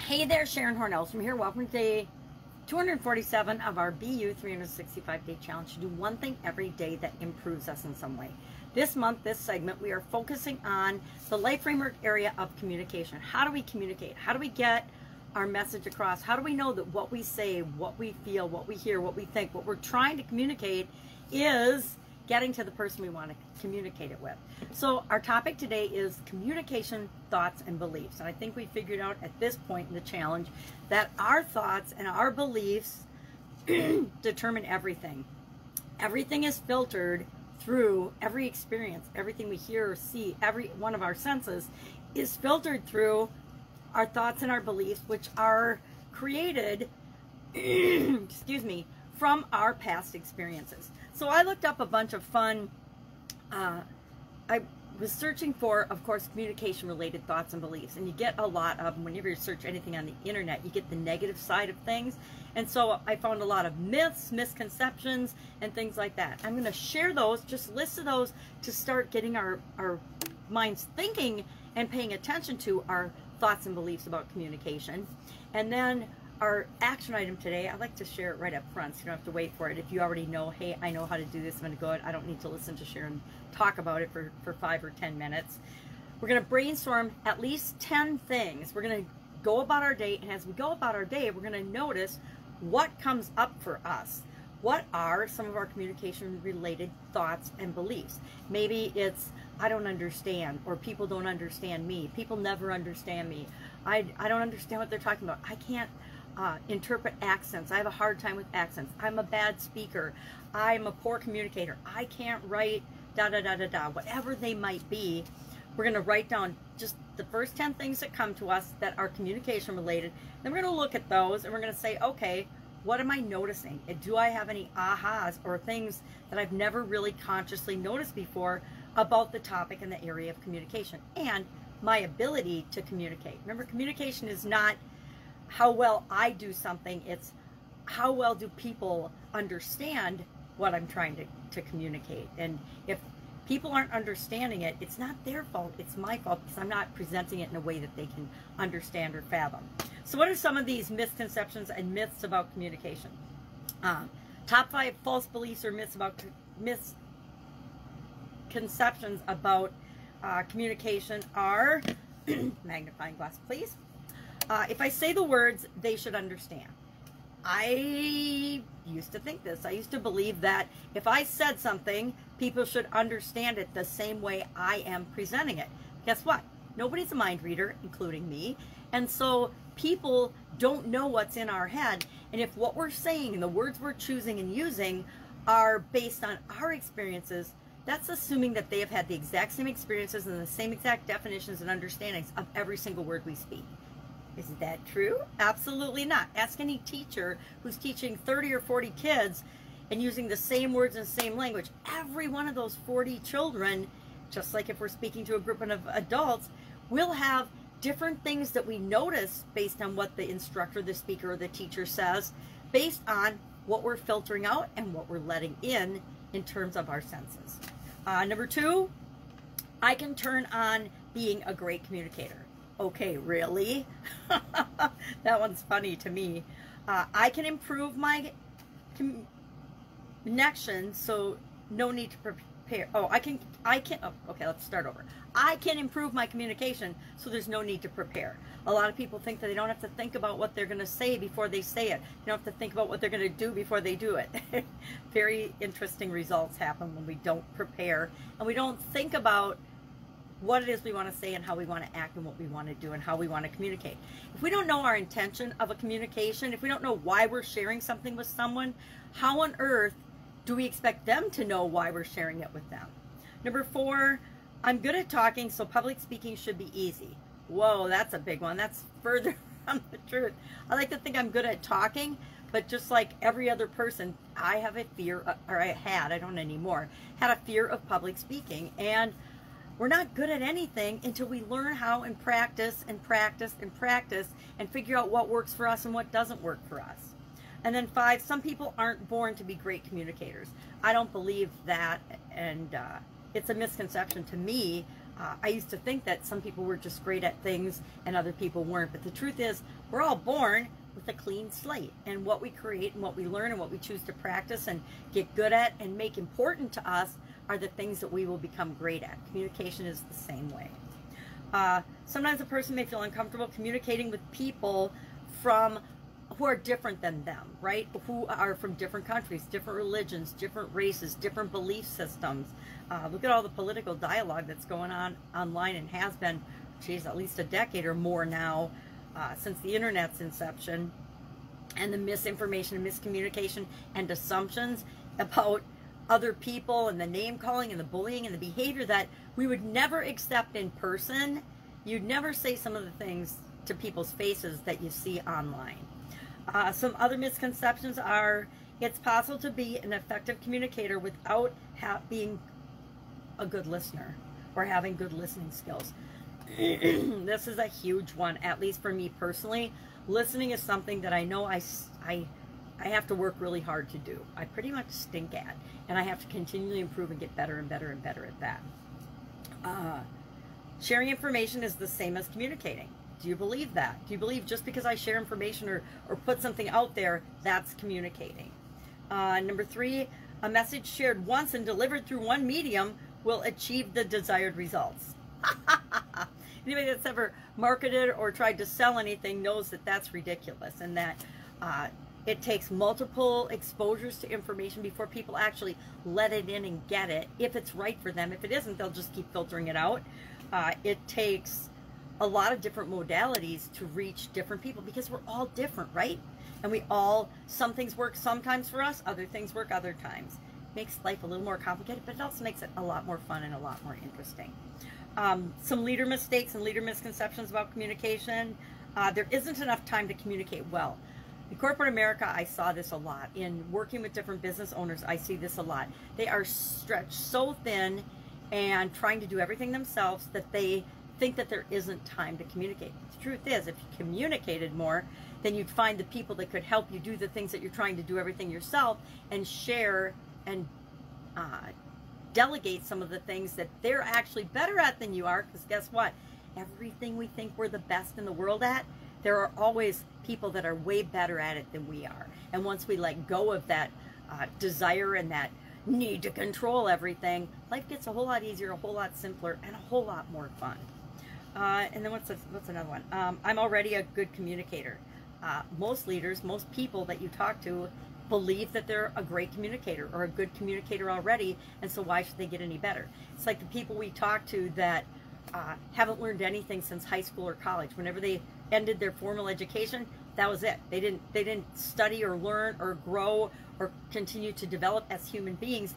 Hey there, Sharon Horne-Ellstrom here. Welcome to day 247 of our BU 365-day challenge to do one thing every day that improves us in some way. This month, this segment, we are focusing on the life framework area of communication. How do we communicate? How do we get our message across? How do we know that what we say, what we feel, what we hear, what we think, what we're trying to communicate is getting to the person we want to communicate it with? So our topic today is communication, thoughts, and beliefs. And I think we figured out at this point in the challenge that our thoughts and our beliefs determine everything. Everything is filtered through every experience. Everything we hear or see, every one of our senses is filtered through our thoughts and our beliefs, which are created excuse me, from our past experiences. So I looked up a bunch of fun, I was searching for, of course, communication-related thoughts and beliefs. And you get a lot of, whenever you search anything on the internet, you get the negative side of things. And so I found a lot of myths, misconceptions, and things like that. I'm going to share those, just list of those, to start getting our minds thinking and paying attention to our thoughts and beliefs about communication. And then our action item today, I like to share it right up front so you don't have to wait for it. If you already know, hey, I know how to do this, I'm going to go ahead. I don't need to listen to Sharon talk about it for 5 or 10 minutes. We're going to brainstorm at least 10 things. We're going to go about our day, and as we go about our day, we're going to notice what comes up for us. What are some of our communication-related thoughts and beliefs? Maybe it's, I don't understand, or people don't understand me. People never understand me. I don't understand what they're talking about. I can't interpret accents. I have a hard time with accents. I'm a bad speaker. I'm a poor communicator. I can't write da-da-da-da-da. Whatever they might be, we're going to write down just the first 10 things that come to us that are communication related. Then we're going to look at those and we're going to say, okay, what am I noticing? And do I have any ahas or things that I've never really consciously noticed before about the topic in the area of communication and my ability to communicate? Remember, communication is not how well I do something, it's how well do people understand what I'm trying to communicate. And if people aren't understanding it, it's not their fault, it's my fault, because I'm not presenting it in a way that they can understand or fathom. So what are some of these misconceptions and myths about communication? Top 5 false beliefs or myths about misconceptions about communication are, magnifying glass please. If I say the words, they should understand. I used to think this. I used to believe that if I said something, people should understand it the same way I am presenting it. Guess what? Nobody's a mind reader, including me. And so people don't know what's in our head. And if what we're saying and the words we're choosing and using are based on our experiences, that's assuming that they have had the exact same experiences and the same exact definitions and understandings of every single word we speak. Is that true? Absolutely not. Ask any teacher who's teaching 30 or 40 kids and using the same words and the same language. Every one of those 40 children, just like if we're speaking to a group of adults, will have different things that we notice based on what the instructor, the speaker, or the teacher says, based on what we're filtering out and what we're letting in terms of our senses. Number 2, I can turn on being a great communicator. Okay, really? That one's funny to me. I can improve my connection, so no need to prepare. Oh, okay, let's start over. I can improve my communication, so there's no need to prepare. A lot of people think that they don't have to think about what they're going to say before they say it. You don't have to think about what they're going to do before they do it. Very interesting results happen when we don't prepare and we don't think about what it is we want to say and how we want to act and what we want to do and how we want to communicate. If we don't know our intention of a communication, if we don't know why we're sharing something with someone, how on earth do we expect them to know why we're sharing it with them? Number 4, I'm good at talking, so public speaking should be easy. Whoa, that's a big one. That's further from the truth. I like to think I'm good at talking, but just like every other person, I have a fear, or I had, I don't anymore, had a fear of public speaking. And we're not good at anything until we learn how and practice and practice and practice and figure out what works for us and what doesn't work for us. And then 5, some people aren't born to be great communicators. I don't believe that, and it's a misconception to me. I used to think that some people were just great at things and other people weren't. But the truth is, we're all born with a clean slate. And what we create and what we learn and what we choose to practice and get good at and make important to us are the things that we will become great at. Communication is the same way. Sometimes a person may feel uncomfortable communicating with people who are different than them, right? Who are from different countries, different religions, different races, different belief systems. Look at all the political dialogue that's going on online and has been, geez, at least a decade or more now, since the internet's inception, and the misinformation and miscommunication and assumptions about other people and the name calling and the bullying and the behavior that we would never accept in person. You'd never say some of the things to people's faces that you see online. Some other misconceptions are it's possible to be an effective communicator without being a good listener or having good listening skills. This is a huge one, at least for me personally. Listening is something that I know I have to work really hard to do. I pretty much stink at, and I have to continually improve and get better and better and better at that. Sharing information is the same as communicating. Do you believe that? Do you believe just because I share information or put something out there, that's communicating? Number 3, a message shared once and delivered through one medium will achieve the desired results. Anybody that's ever marketed or tried to sell anything knows that that's ridiculous, and that it takes multiple exposures to information before people actually let it in and get it, if it's right for them. If it isn't, they'll just keep filtering it out. It takes a lot of different modalities to reach different people because we're all different, right? And some things work sometimes for us, other things work other times. Makes life a little more complicated, but it also makes it a lot more fun and a lot more interesting. Some leader mistakes and leader misconceptions about communication. There isn't enough time to communicate well. In corporate America, I saw this a lot. In working with different business owners, I see this a lot. They are stretched so thin and trying to do everything themselves that they think that there isn't time to communicate. The truth is, if you communicated more, then you'd find the people that could help you do the things that you're trying to do everything yourself, and share and delegate some of the things that they're actually better at than you are. Because guess what? Everything we think we're the best in the world at, there are always people that are way better at it than we are. And once we let go of that desire and that need to control everything, life gets a whole lot easier, a whole lot simpler, and a whole lot more fun. And then what's another one? I'm already a good communicator. Most leaders, most people that you talk to believe that they're a great communicator or a good communicator already, and so why should they get any better? It's like the people we talk to that haven't learned anything since high school or college. Whenever they ended their formal education, that was it. They didn't study or learn or grow or continue to develop as human beings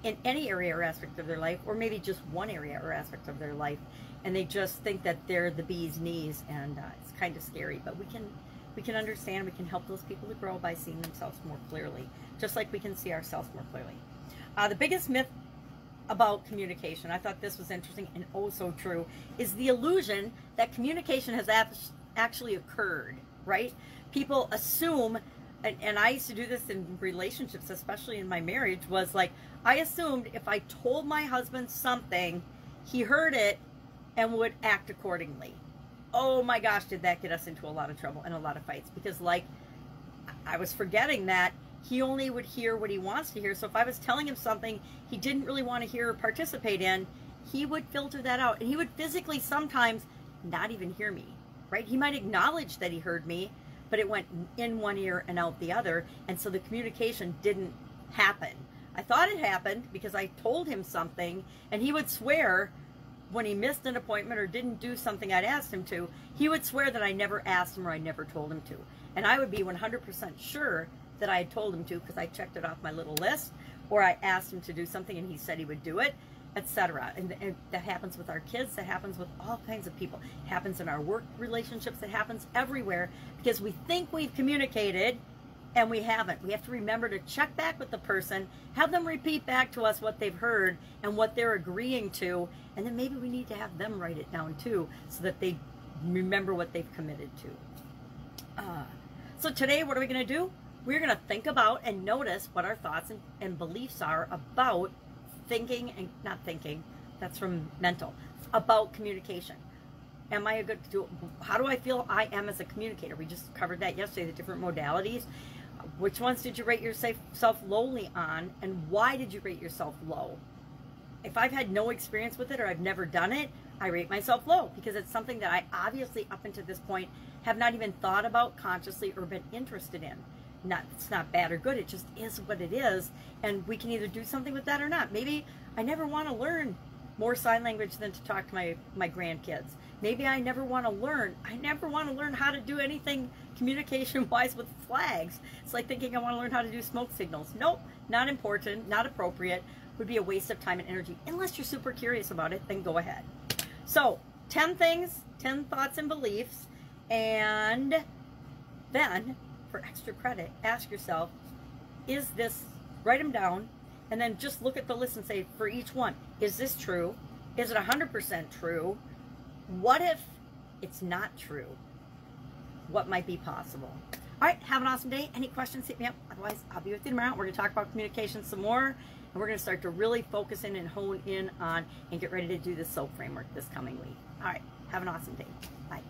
in any area or aspect of their life, or maybe just one area or aspect of their life, and they just think that they're the bee's knees, and it's kind of scary. But we can understand, we can help those people to grow by seeing themselves more clearly, just like we can see ourselves more clearly. The biggest myth about communication, I thought this was interesting and oh so true, is the illusion that communication has actually occurred, right? People assume, and I used to do this in relationships, especially in my marriage, was like, I assumed if I told my husband something, he heard it and would act accordingly. Oh my gosh, did that get us into a lot of trouble and a lot of fights, because like I was forgetting that he only would hear what he wants to hear. So if I was telling him something he didn't really want to hear or participate in, he would filter that out, and he would physically sometimes not even hear me, right? He might acknowledge that he heard me, but it went in one ear and out the other, and so the communication didn't happen. I thought it happened because I told him something, and he would swear when he missed an appointment or didn't do something I'd asked him to, he would swear that I never asked him or I never told him to. And I would be 100% sure that I had told him to because I checked it off my little list, or I asked him to do something and he said he would do it, etc. And that happens with our kids, that happens with all kinds of people. It happens in our work relationships, it happens everywhere, because we think we've communicated and we haven't. We have to remember to check back with the person, have them repeat back to us what they've heard and what they're agreeing to, and then maybe we need to have them write it down too, so that they remember what they've committed to. So today, what are we going to do? We're going to think about and notice what our thoughts and beliefs are about thinking, and not thinking, that's from mental, about communication. Am I a good, how do I feel I am as a communicator? We just covered that yesterday, the different modalities. Which ones did you rate yourself lowly on, and why did you rate yourself low? If I've had no experience with it or I've never done it, I rate myself low because it's something that I obviously up until this point have not even thought about consciously or been interested in. It's not bad or good, it just is what it is, and we can either do something with that or not. Maybe I never want to learn more sign language than to talk to my grandkids. Maybe I never want to learn how to do anything communication-wise with flags. It's like thinking I want to learn how to do smoke signals. Nope, not important, not appropriate, would be a waste of time and energy. Unless you're super curious about it, then go ahead. So, 10 things, 10 thoughts and beliefs, and then, for extra credit, ask yourself, is this, write them down, and then just look at the list and say, for each one, is this true? Is it 100% true? What if it's not true? What might be possible? All right, have an awesome day. Any questions, hit me up. Otherwise, I'll be with you tomorrow. We're going to talk about communication some more, and we're going to start to really focus in and hone in on and get ready to do the SOAP framework this coming week. All right, have an awesome day. Bye.